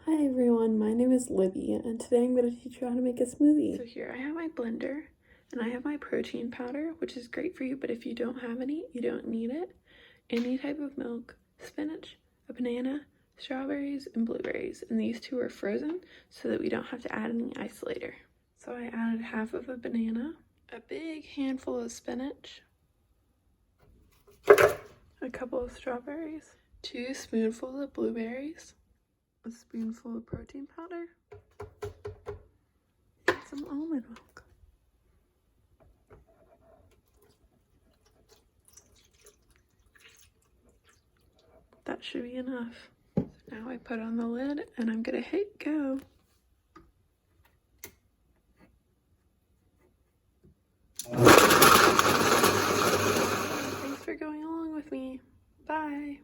Hi everyone, my name is Libby, and today I'm going to teach you how to make a smoothie. So here I have my blender, and I have my protein powder, which is great for you, but if you don't have any, you don't need it. Any type of milk, spinach, a banana, strawberries, and blueberries, and these two are frozen so that we don't have to add any ice later. So I added half of a banana, a big handful of spinach, a couple of strawberries, 2 spoonfuls of blueberries, a spoonful of protein powder, and some almond milk. That should be enough. Now I put on the lid and I'm gonna hit go. Thanks for going along with me. Bye.